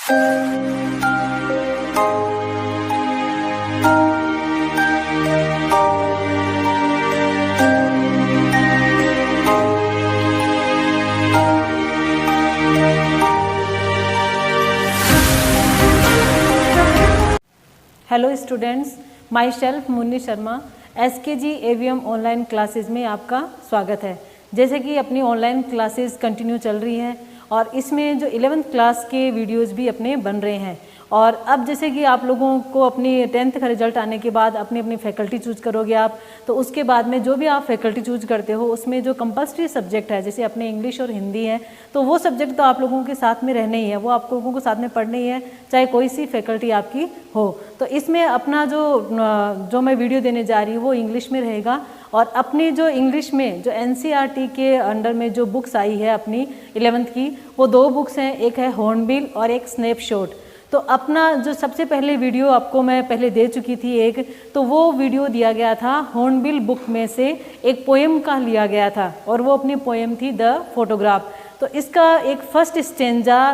Hello students, my self Munni Sharma, SKG AVM online classes में आपका स्वागत है। जैसे कि अपनी ऑनलाइन क्लासेस कंटिन्यू चल रही हैं और इसमें जो 11th क्लास के वीडियोस भी अपने बन रहे हैं। और अब जैसे कि आप लोगों को अपनी 10th का रिजल्ट आने के बाद अपनी अपनी फैकल्टी चूज करोगे आप, तो उसके बाद में जो भी आप फैकल्टी चूज करते हो उसमें जो कंपल्सरी सब्जेक्ट है, जैसे अपने इंग्लिश और हिंदी है, तो वो सब्जेक्ट तो आप लोगों के साथ में रहने ही है, वो आप लोगों को साथ में पढ़ने ही है, चाहे कोई सी फैकल्टी आपकी हो। तो इसमें अपना जो मैं वीडियो देने जा रही हूँ वो इंग्लिश में रहेगा। और अपनी जो इंग्लिश में जो NCERT के अंडर में जो बुक्स आई है अपनी 11th की, वो 2 बुक्स हैं, एक है हॉर्नबिल और एक स्नैपशॉट। तो अपना जो सबसे पहले वीडियो आपको मैं पहले दे चुकी थी एक, तो वो वीडियो दिया गया था हॉर्नबिल बुक में से एक पोएम का लिया गया था और वो अपनी पोएम थी द फोटोग्राफ। तो इसका एक फर्स्ट स्टेंजा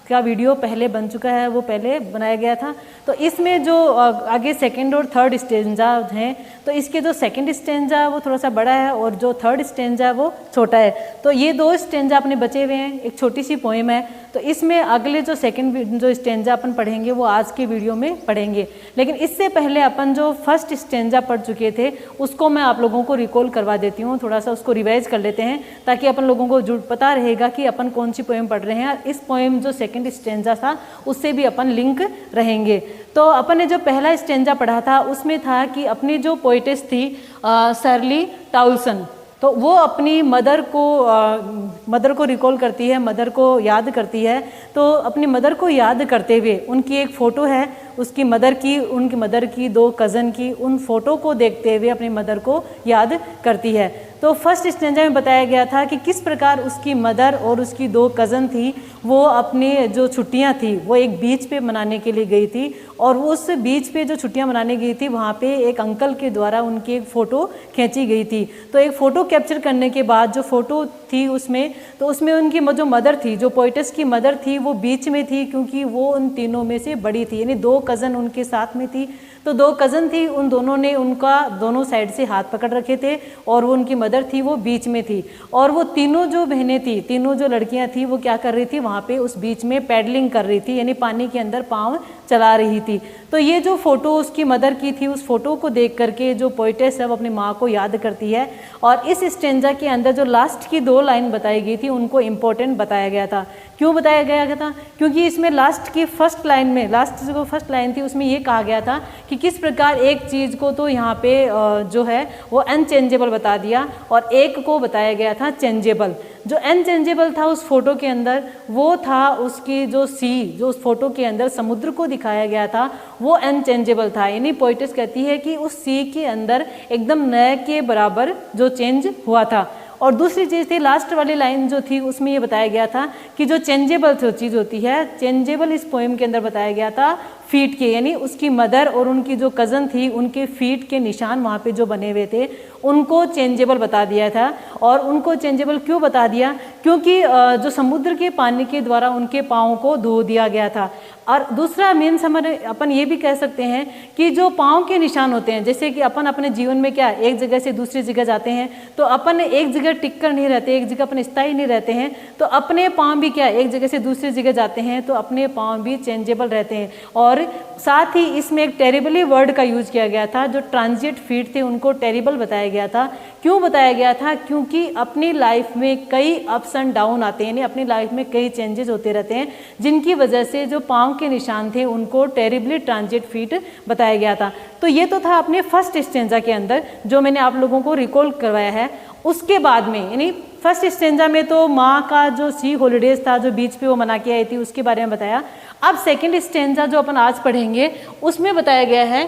का वीडियो पहले बन चुका है, वो पहले बनाया गया था। तो इसमें जो आगे सेकंड और थर्ड स्टेंजा हैं, तो इसके जो सेकंड स्टेंजा वो थोड़ा सा बड़ा है और जो थर्ड स्टेंजा वो छोटा है। तो ये 2 स्टेंजा अपने बचे हुए हैं, एक छोटी सी पोएम है। तो इसमें अगले जो सेकंड जो स्टेंजा अपन पढ़ेंगे वो आज के वीडियो में पढ़ेंगे। लेकिन इससे पहले अपन जो फर्स्ट स्टेंजा पढ़ चुके थे उसको मैं आप लोगों को रिकॉल करवा देती हूँ, थोड़ा सा उसको रिवाइज कर लेते हैं ताकि अपन लोगों को पता रहेगा कि अपन कौन सी पोएम पढ़ रहे हैं। इस पोएम जो सेकंड स्टेंजा था उससे भी अपन लिंक रहेंगे। तो अपन ने जो पहला स्टेंजा पढ़ा था उसमें था कि अपनी जो पोइटेस थी शर्ली टाउल्सन, तो वो अपनी मदर को रिकॉल करती है, मदर को याद करती है। तो अपनी मदर को याद करते हुए उनकी एक फ़ोटो है उसकी मदर की, उनकी मदर की 2 कज़न की, उन फोटो को देखते हुए अपनी मदर को याद करती है। तो फर्स्ट स्टेंजा में बताया गया था कि किस प्रकार उसकी मदर और उसकी 2 कज़न थी, वो अपनी जो छुट्टियां थी वो एक बीच पे मनाने के लिए गई थी और उस बीच पे जो छुट्टियां मनाने गई थी वहाँ पे एक अंकल के द्वारा उनकी एक फ़ोटो खींची गई थी। तो एक फ़ोटो कैप्चर करने के बाद जो फ़ोटो थी उसमें उनकी जो मदर थी, जो पोइटेस की मदर थी, वो बीच में थी क्योंकि वो उन तीनों में से बड़ी थी, यानी 2 कज़न उनके साथ में थी। तो 2 कज़न थी, उन दोनों ने उनका दोनों साइड से हाथ पकड़ रखे थे और वो उनकी मदर थी वो बीच में थी। और वो तीनों जो बहनें थी, तीनों जो लड़कियां थी, वो क्या कर रही थी, वहाँ पे उस बीच में पैडलिंग कर रही थी, यानी पानी के अंदर पाँव चला रही थी। तो ये जो फ़ोटो उसकी मदर की थी, उस फोटो को देख करके जो पोइटेस है वो अपनी माँ को याद करती है। और इस स्टेंजा के अंदर जो लास्ट की 2 लाइन बताई गई थी उनको इम्पोर्टेंट बताया गया था। क्यों बताया गया था? क्योंकि इसमें लास्ट की फर्स्ट लाइन में, लास्ट जो फर्स्ट लाइन थी उसमें ये कहा गया था कि किस प्रकार एक चीज़ को तो यहाँ पे जो है वो अनचेंजेबल बता दिया और एक को बताया गया था चेंजेबल। जो अनचेंजेबल था उस फोटो के अंदर वो था उसकी जो जो उस फोटो के अंदर समुद्र को दिखाया गया था वो अनचेंजेबल था, यानी पोइटेस कहती है कि उस सी के अंदर एकदम नए के बराबर जो चेंज हुआ था। और दूसरी चीज़ थी, लास्ट वाली लाइन जो थी उसमें ये बताया गया था कि जो चेंजेबल चीज़ होती है, चेंजेबल इस पोएम के अंदर बताया गया था फीट के, यानी उसकी मदर और उनकी जो कज़न थी उनके फीट के निशान वहाँ पे जो बने हुए थे उनको चेंजेबल बता दिया था। और उनको चेंजेबल क्यों बता दिया? क्योंकि जो समुद्र के पानी के द्वारा उनके पाँव को धो दिया गया था। और दूसरा मेन समझ अपन ये भी कह सकते हैं कि जो पाँव के निशान होते हैं, जैसे कि अपन अपने जीवन में क्या एक जगह से दूसरी जगह जाते हैं तो अपन एक जगह टिक कर नहीं रहते, एक जगह अपन स्थायी नहीं रहते हैं, तो अपने पाँव भी क्या एक जगह से दूसरी जगह जाते हैं तो अपने पाँव भी चेंजेबल रहते हैं। और साथ ही इसमें एक टेरिबली वर्ड का यूज किया गया था, जो ट्रांजिट फीट थे उनको टेरिबल बताया गया था। क्यों बताया गया था? क्योंकि अपनी लाइफ में कई अप्स एंड डाउन आते हैं, यानी अपनी लाइफ में कई चेंजेस होते रहते हैं जिनकी वजह से जो पाँव के निशान थे उनको टेरिबली ट्रांजिट फीट बताया गया था। तो ये तो था अपने फर्स्ट स्टेंजा के अंदर जो मैंने आप लोगों को रिकॉल करवाया है। उसके बाद में यानी फर्स्ट स्टेंजा में तो माँ का जो सी हॉलीडेज था जो बीच पे वो मना के आई थी उसके बारे में बताया। अब सेकेंड स्टेंजा जो अपन आज पढ़ेंगे उसमें बताया गया है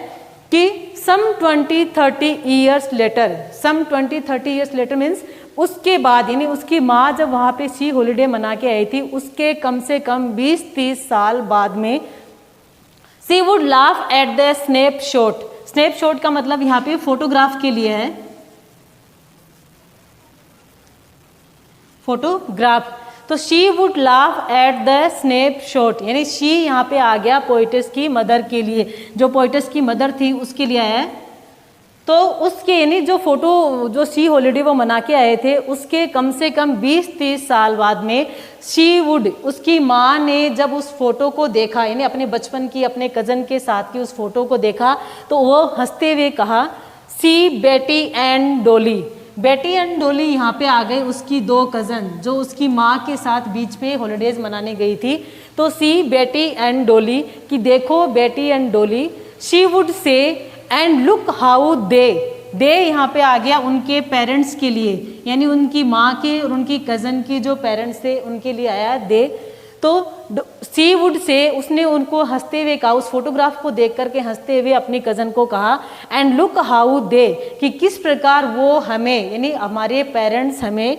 कि सम 20-30 ईयर्स लेटर, सम 20-30 ईयर्स लेटर मीन्स उसके बाद, यानी उसकी माँ जब वहाँ पे सी हॉलीडे मना के आई थी उसके कम से कम 20-30 साल बाद में she would laugh at the snapshot. Snapshot का मतलब यहाँ पे फोटोग्राफ के लिए है, फोटोग्राफ। तो she would laugh at the snap shot, यानी शी यहाँ पे आ गया पोइटस की मदर के लिए, जो पोइटस की मदर थी उसके लिए आया है। तो उसके यानी जो फोटो जो सी हॉलीडे वो मना के आए थे उसके कम से कम 20-30 साल बाद में शी वुड, उसकी माँ ने जब उस फोटो को देखा, यानी अपने बचपन की अपने कज़न के साथ की उस फोटो को देखा, तो वो हंसते हुए कहा सी बेटी एंड डोली। बेटी एंड डोली यहाँ पे आ गए उसकी दो कज़न जो उसकी माँ के साथ बीच पे हॉलीडेज मनाने गई थी। तो सी बेटी एंड डोली कि देखो बेटी एंड डोली, she would say and look how they यहाँ पे आ गया उनके पेरेंट्स के लिए, यानी उनकी माँ के और उनकी कज़न के जो पेरेंट्स थे उनके लिए आया दे। तो सी वुड से उसने उनको हंसते हुए कहा, उस फोटोग्राफ को देख करके हंसते हुए अपनी कज़न को कहा एंड लुक हाउ दे, कि किस प्रकार वो हमें यानी हमारे पेरेंट्स हमें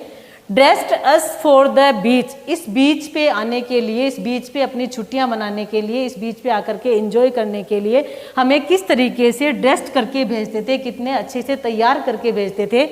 dressed us for the beach, इस बीच पे आने के लिए, इस बीच पे अपनी छुट्टियां मनाने के लिए, इस बीच पे आकर के एंजॉय करने के लिए हमें किस तरीके से ड्रेस्ड करके भेजते थे, कितने अच्छे से तैयार करके भेजते थे।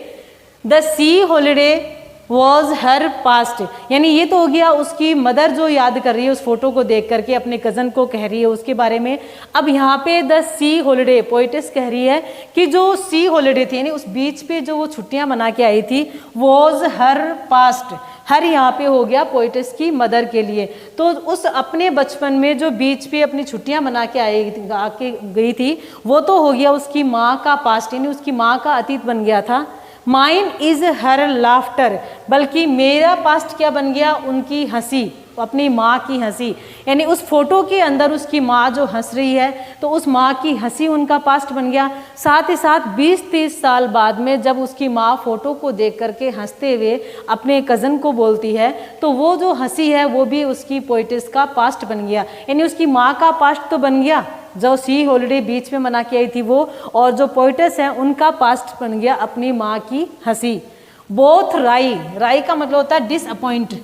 The C holiday was her past, यानी ये तो हो गया उसकी मदर जो याद कर रही है उस फोटो को देख करके अपने कज़न को कह रही है उसके बारे में। अब यहाँ पे द सी हॉलीडे पोइटस कह रही है कि जो सी हॉलीडे थी यानी उस बीच पे जो वो छुट्टियां मना के आई थी वॉज हर पास्ट, हर यहाँ पे हो गया पोइटस की मदर के लिए। तो उस अपने बचपन में जो बीच पे अपनी छुट्टियां मना के आके गई थी वो तो हो गया उसकी माँ का पास्ट, यानी उसकी माँ का अतीत बन गया था। माइन इज हर लाफ्टर, बल्कि मेरा पास्ट क्या बन गया, उनकी हंसी, अपनी माँ की हंसी, यानी उस फोटो के अंदर उसकी माँ जो हंस रही है तो उस माँ की हंसी उनका पास्ट बन गया। साथ ही साथ 20-30 साल बाद में जब उसकी माँ फोटो को देख करके हंसते हुए अपने कज़न को बोलती है तो वो जो हंसी है वो भी उसकी पोइटस का पास्ट बन गया, यानी उसकी माँ का पास्ट तो बन गया जो सी हॉलीडे बीच में मना के आई थी वो, और जो पोइटस हैं उनका पास्ट बन गया अपनी माँ की हंसी। बोथ राई, राई का मतलब होता है डिसअपॉइंट,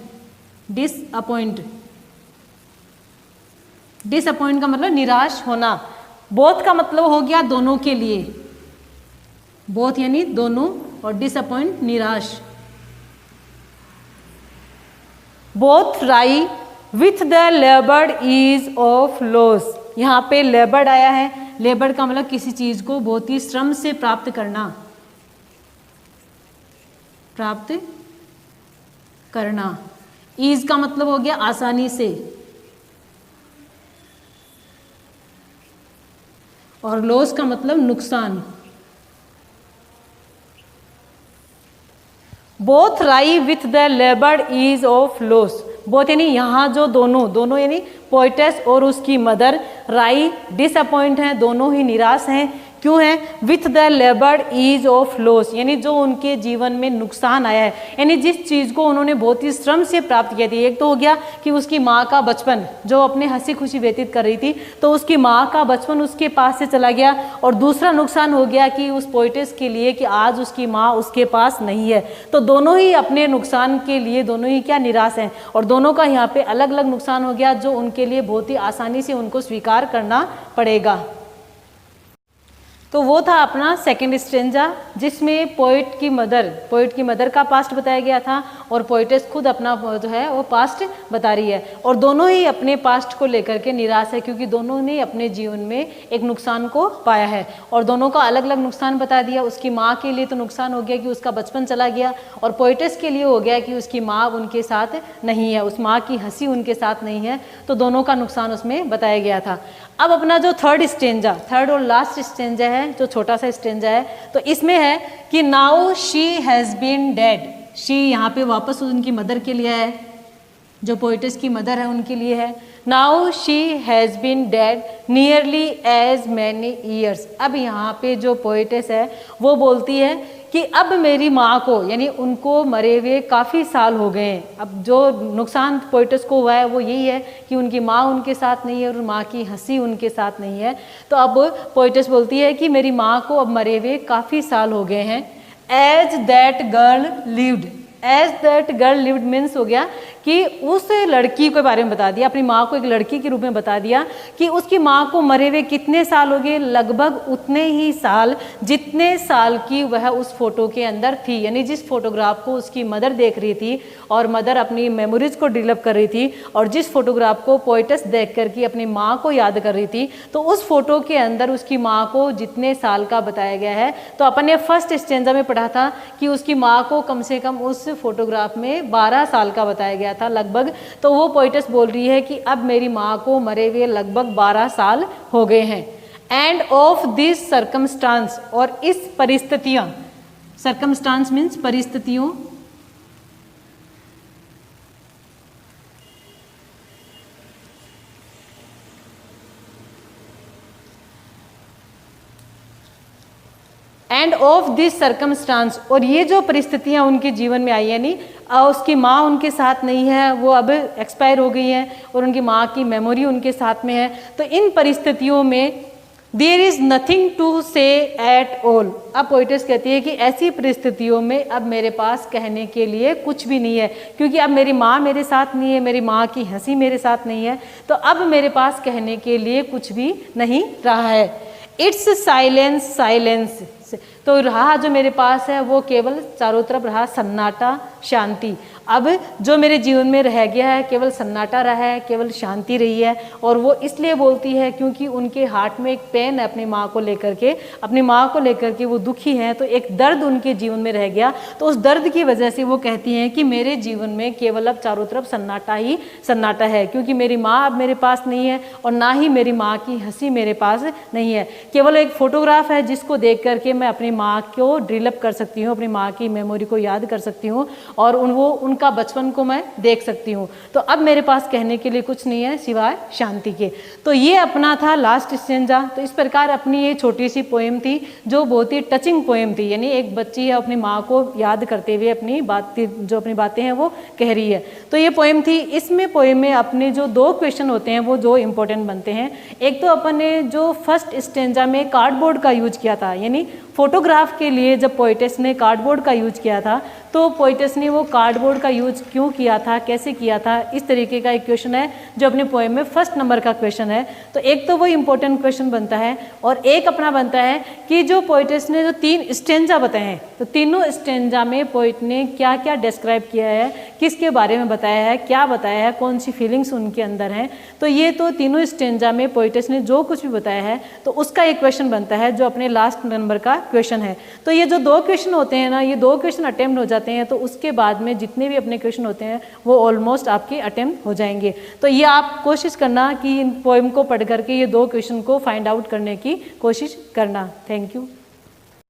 डिसअपॉइंट, डिसअपॉइंट का मतलब निराश होना। बोथ का मतलब हो गया दोनों के लिए, बोथ यानी दोनों, और डिसअपॉइंट निराश। Both rye with the laboured ease of loss, यहाँ पे लेबर्ड आया है, लेबर्ड का मतलब किसी चीज को बहुत ही श्रम से प्राप्त करना, प्राप्त करना। ईज का मतलब हो गया आसानी से, और लॉस का मतलब नुकसान। Both rye with the laboured ease of loss, both यानी यहाँ जो दोनों, दोनों यानी पोइटस और उसकी मदर, राई डिसअपॉइंट हैं, दोनों ही निराश हैं। क्यों है? With the laboured ease of loss, यानी जो उनके जीवन में नुकसान आया है, यानी जिस चीज़ को उन्होंने बहुत ही श्रम से प्राप्त किया थी। एक तो हो गया कि उसकी माँ का बचपन जो अपने हंसी खुशी व्यतीत कर रही थी, तो उसकी माँ का बचपन उसके पास से चला गया, और दूसरा नुकसान हो गया कि उस पोइटस के लिए कि आज उसकी माँ उसके पास नहीं है। तो दोनों ही अपने नुकसान के लिए दोनों ही क्या निराश हैं, और दोनों का यहाँ पे अलग अलग नुकसान हो गया जो उनके लिए बहुत ही आसानी से उनको स्वीकार करना पड़ेगा। तो वो था अपना सेकंड स्ट्रेंजा, जिसमें पोइट की मदर का पास्ट बताया गया था, और पोइटस खुद अपना जो है वो पास्ट बता रही है, और दोनों ही अपने पास्ट को लेकर के निराश है क्योंकि दोनों ने अपने जीवन में एक नुकसान को पाया है, और दोनों का अलग अलग नुकसान बता दिया। उसकी माँ के लिए तो नुकसान हो गया कि उसका बचपन चला गया, और पोइटस के लिए हो गया कि उसकी माँ उनके साथ नहीं है, उस माँ की हंसी उनके साथ नहीं है, तो दोनों का नुकसान उसमें बताया गया था। अब अपना जो थर्ड और लास्ट स्टेंजा है, जो छोटा सा स्टेंजा है, तो इसमें है कि now she has been dead. She यहाँ पे वापस उनकी मदर के लिए है, जो पोइटस की मदर है उनके लिए है। Now she has been dead nearly as many years. अब यहाँ पे जो पोइटस है वो बोलती है कि अब मेरी माँ को, यानी उनको मरे हुए काफ़ी साल हो गए हैं। अब जो नुकसान पोइटस को हुआ है वो यही है कि उनकी माँ उनके साथ नहीं है और माँ की हंसी उनके साथ नहीं है। तो अब पोइटस बोलती है कि मेरी माँ को अब मरे हुए काफ़ी साल हो गए हैं। As that girl lived, as that girl lived means हो गया कि उस लड़की के बारे में बता दिया, अपनी माँ को एक लड़की के रूप में बता दिया कि उसकी माँ को मरे हुए कितने साल हो गए, लगभग उतने ही साल जितने साल की वह उस फोटो के अंदर थी। यानी जिस फोटोग्राफ को उसकी मदर देख रही थी और मदर अपनी मेमोरीज को डेवलप कर रही थी और जिस फोटोग्राफ को पोएटस देख करके अपनी माँ को याद कर रही थी, तो उस फोटो के अंदर उसकी माँ को जितने साल का बताया गया है। तो अपन ने फर्स्ट स्टेंजा में पढ़ा था कि उसकी माँ को कम से कम उस फोटोग्राफ में 12 साल का बताया गया था लगभग। तो वो पोएटस बोल रही है कि अब मेरी माँ को मरे हुए लगभग 12 साल हो गए हैं। एंड ऑफ दिस सर्कमस्टांस, और इस परिस्थितियां, सर्कमस्टांस मीन्स परिस्थितियों, एंड ऑफ दिस सर्कमस्टांस, और ये जो परिस्थितियां उनके जीवन में आई, यानी उसकी माँ उनके साथ नहीं है, वो अब एक्सपायर हो गई है और उनकी माँ की मेमोरी उनके साथ में है। तो इन परिस्थितियों में देयर इज़ नथिंग टू से एट ऑल। अब पोएटस कहती है कि ऐसी परिस्थितियों में अब मेरे पास कहने के लिए कुछ भी नहीं है, क्योंकि अब मेरी माँ मेरे साथ नहीं है, मेरी माँ की हंसी मेरे साथ नहीं है, तो अब मेरे पास कहने के लिए कुछ भी नहीं रहा है। इट्स साइलेंस, साइलेंस, तो रहा जो मेरे पास है वो केवल चारों तरफ रहा सन्नाटा, शांति। अब जो मेरे जीवन में रह गया है केवल सन्नाटा रहा है, केवल शांति रही है। और वो इसलिए बोलती है क्योंकि उनके हार्ट में एक पेन है अपनी माँ को लेकर के, अपनी माँ को लेकर के वो दुखी हैं, तो एक दर्द उनके जीवन में रह गया। तो उस दर्द की वजह से वो कहती हैं कि मेरे जीवन में केवल अब चारों तरफ सन्नाटा ही सन्नाटा है, क्योंकि मेरी माँ अब मेरे पास नहीं है और ना ही मेरी माँ की हंसी मेरे पास नहीं है। केवल एक फोटोग्राफ है जिसको देख करके मैं अपनी माँ को ड्रिलअप कर सकती हूँ, अपनी माँ की मेमोरी को याद कर सकती हूँ और उनका बचपन को मैं देख सकती हूँ। तो अब मेरे पास कहने के लिए कुछ नहीं है सिवाय शांति के। तो ये अपना था लास्ट स्टेंजा। तो इस प्रकार अपनी ये छोटी सी पोएम थी जो बहुत ही टचिंग पोएम थी, यानी एक बच्ची है अपनी माँ को याद करते हुए अपनी बातें हैं वो कह रही है। तो ये पोएम थी। इसमें पोएम में अपने जो 2 क्वेश्चन होते हैं वो 2 इंपॉर्टेंट बनते हैं। एक तो अपन ने जो फर्स्ट स्टेंजा में कार्डबोर्ड का यूज किया था, यानी फोटोग्राफ के लिए जब पोएटस ने कार्डबोर्ड का यूज किया था, तो पोएटस ने वो कार्डबोर्ड का यूज क्यों किया था, कैसे किया था, इस तरीके का एक क्वेश्चन है जो अपने पोएम में फर्स्ट नंबर का क्वेश्चन है। तो एक तो वो इम्पोर्टेंट क्वेश्चन बनता है और एक अपना बनता है कि जो पोएटस ने जो 3 स्टेंजा बताए हैं, तो तीनों स्टेंजा में पोएट ने क्या क्या डिस्क्राइब किया है, किसके बारे में बताया है, क्या बताया है, कौन सी फीलिंग्स उनके अंदर हैं। तो ये तो तीनों स्टेंजा में पोएटस ने जो कुछ भी बताया है तो उसका एक क्वेश्चन बनता है जो अपने लास्ट नंबर का क्वेश्चन है। तो ये जो 2 क्वेश्चन होते हैं ना, ये 2 क्वेश्चन अटेम्प्ट हो जाते हैं, तो उसके बाद में जितने भी अपने क्वेश्चन होते हैं वो ऑलमोस्ट आपके अटेम्प्ट हो जाएंगे। तो ये आप कोशिश करना कि इन पोएम को पढ़ करके ये 2 क्वेश्चन को फाइंड आउट करने की कोशिश करना। Thank you.